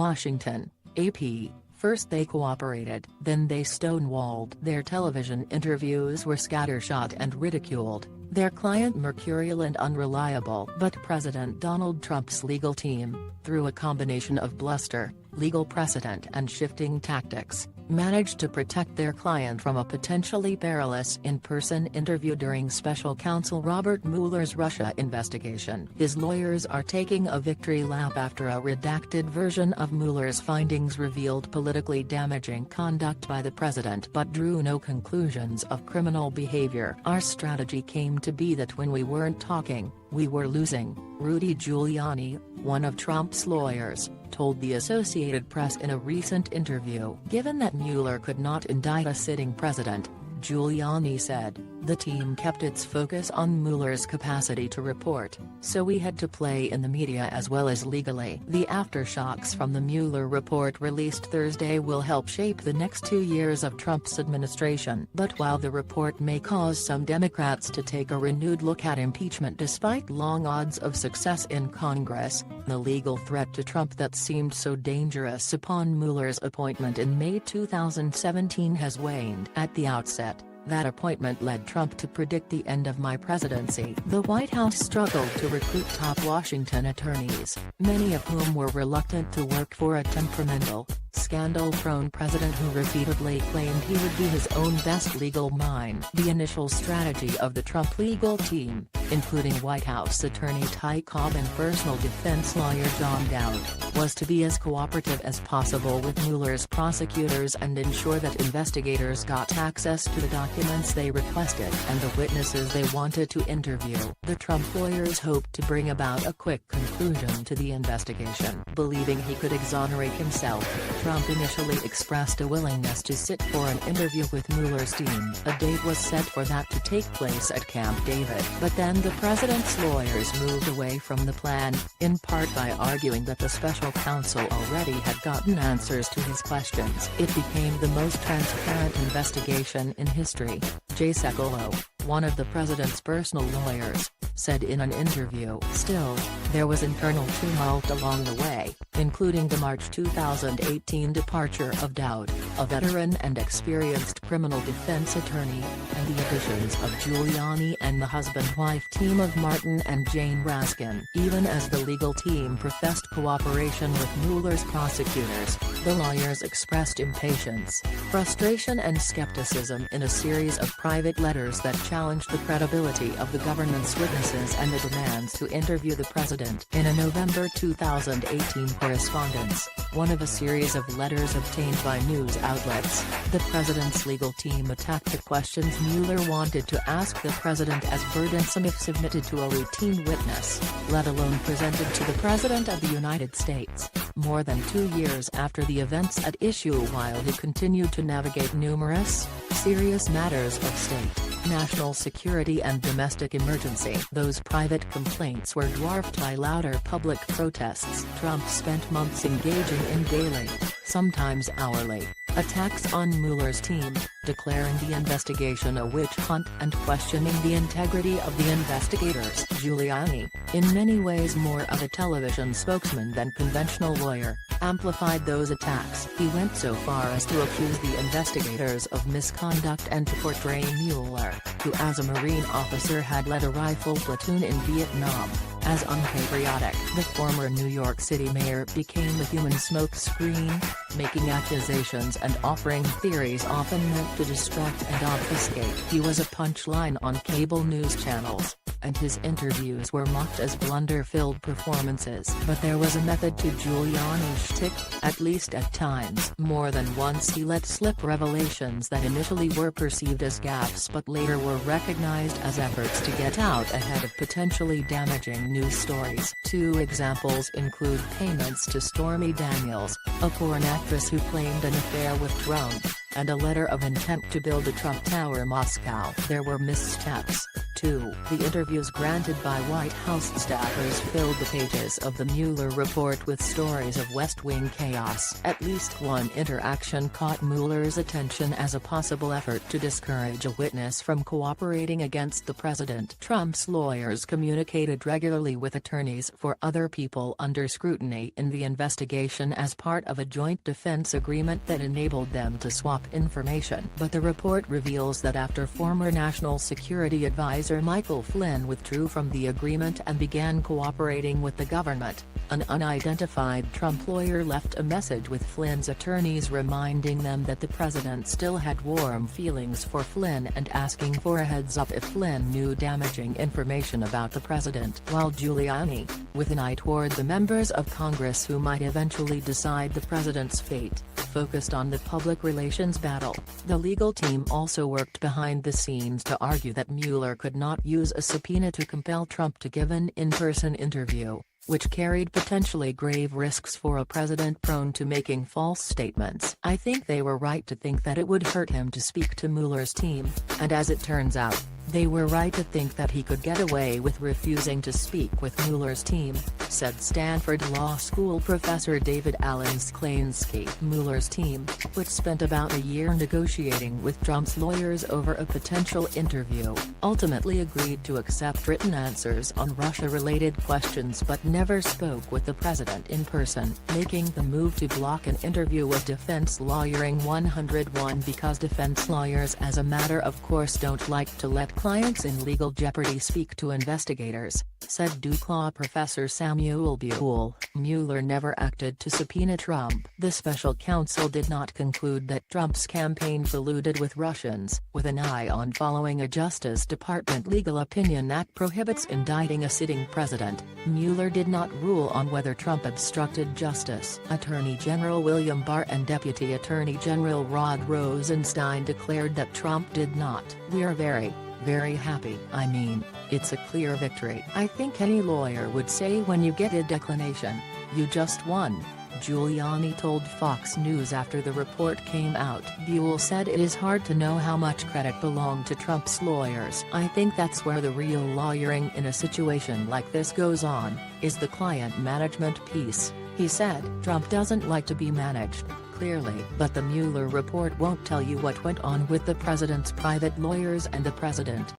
Washington, AP. First they cooperated, then they stonewalled. Their television interviews were scattershot and ridiculed, their client mercurial and unreliable. But President Donald Trump's legal team, through a combination of bluster, legal precedent and shifting tactics, managed to protect their client from a potentially perilous in-person interview during special counsel Robert Mueller's Russia investigation. His lawyers are taking a victory lap after a redacted version of Mueller's findings revealed politically damaging conduct by the president but drew no conclusions of criminal behavior. Our strategy came to be that when we weren't talking, we were losing, Rudy Giuliani, one of Trump's lawyers, told the Associated Press in a recent interview. Given that Mueller could not indict a sitting president, Giuliani said, the team kept its focus on Mueller's capacity to report, so we had to play in the media as well as legally. The aftershocks from the Mueller report released Thursday will help shape the next 2 years of Trump's administration. But while the report may cause some Democrats to take a renewed look at impeachment despite long odds of success in Congress, the legal threat to Trump that seemed so dangerous upon Mueller's appointment in May 2017 has waned. At the outset, that appointment led Trump to predict the end of my presidency. The White House struggled to recruit top Washington attorneys, many of whom were reluctant to work for a temperamental, scandal-prone president who repeatedly claimed he would be his own best legal mind. The initial strategy of the Trump legal team, including White House attorney Ty Cobb and personal defense lawyer John Dowd, was to be as cooperative as possible with Mueller's prosecutors and ensure that investigators got access to the documents they requested and the witnesses they wanted to interview. The Trump lawyers hoped to bring about a quick conclusion to the investigation. Believing he could exonerate himself, Trump initially expressed a willingness to sit for an interview with Mueller's team. A date was set for that to take place at Camp David. But then the president's lawyers moved away from the plan, in part by arguing that the special counsel already had gotten answers to his questions. It became the most transparent investigation in history, Jay Sekulow, one of the president's personal lawyers, said in an interview. Still, there was internal tumult along the way, including the March 2018 departure of Dowd, a veteran and experienced criminal defense attorney, and the additions of Giuliani and the husband-wife team of Martin and Jane Raskin. Even as the legal team professed cooperation with Mueller's prosecutors, the lawyers expressed impatience, frustration and skepticism in a series of private letters that challenged the credibility of the government's witnesses and the demands to interview the president. In a November 2018 correspondence, one of a series of letters obtained by news outlets, the president's legal team attacked the questions Mueller wanted to ask the president as burdensome if submitted to a routine witness, let alone presented to the President of the United States, more than 2 years after the events at issue while he continued to navigate numerous, serious matters of state, national security and domestic emergency. Those private complaints were dwarfed by louder public protests. Trump spent months engaging in daily, sometimes hourly, attacks on Mueller's team, declaring the investigation a witch hunt and questioning the integrity of the investigators. Giuliani, in many ways more of a television spokesman than conventional lawyer, amplified those attacks. He went so far as to accuse the investigators of misconduct and to portray Mueller, who as a Marine officer had led a rifle platoon in Vietnam, as unpatriotic. The former New York City mayor became a human smokescreen, making accusations and offering theories often meant to distract and obfuscate. He was a punchline on cable news channels, and his interviews were mocked as blunder-filled performances. But there was a method to Giuliani's shtick, at least at times. More than once he let slip revelations that initially were perceived as gaffes but later were recognized as efforts to get out ahead of potentially damaging news stories. 2 examples include payments to Stormy Daniels, a porn actress who claimed an affair with Trump, and a letter of intent to build a Trump Tower Moscow. There were missteps, 2. The interviews granted by White House staffers filled the pages of the Mueller report with stories of West Wing chaos. At least one interaction caught Mueller's attention as a possible effort to discourage a witness from cooperating against the president. Trump's lawyers communicated regularly with attorneys for other people under scrutiny in the investigation as part of a joint defense agreement that enabled them to swap information. But the report reveals that after former National Security Advisor Michael Flynn withdrew from the agreement and began cooperating with the government, an unidentified Trump lawyer left a message with Flynn's attorneys reminding them that the president still had warm feelings for Flynn and asking for a heads-up if Flynn knew damaging information about the president. While Giuliani, with an eye toward the members of Congress who might eventually decide the president's fate, focused on the public relations battle, the legal team also worked behind the scenes to argue that Mueller could not use a subpoena to compel Trump to give an in-person interview, which carried potentially grave risks for a president prone to making false statements. I think they were right to think that it would hurt him to speak to Mueller's team, and as it turns out, they were right to think that he could get away with refusing to speak with Mueller's team, said Stanford Law School professor David Alan Sklansky. Mueller's team, which spent about a year negotiating with Trump's lawyers over a potential interview, ultimately agreed to accept written answers on Russia-related questions but never spoke with the president in person, making the move to block an interview with Defense Lawyering 101 because defense lawyers as a matter of course don't like to let clients in legal jeopardy speak to investigators, said Duke Law professor Samuel Buell. Mueller never acted to subpoena Trump. The special counsel did not conclude that Trump's campaign colluded with Russians, with an eye on following a Justice Department legal opinion that prohibits indicting a sitting president. Mueller did not rule on whether Trump obstructed justice. Attorney General William Barr and Deputy Attorney General Rod Rosenstein declared that Trump did not. "We're very happy. I mean, it's a clear victory. I think any lawyer would say when you get a declination, you just won," Giuliani told Fox News after the report came out. Buell said it is hard to know how much credit belonged to Trump's lawyers. "I think that's where the real lawyering in a situation like this goes on, is the client management piece," he said. Trump doesn't like to be managed, clearly. But the Mueller report won't tell you what went on with the president's private lawyers and the president.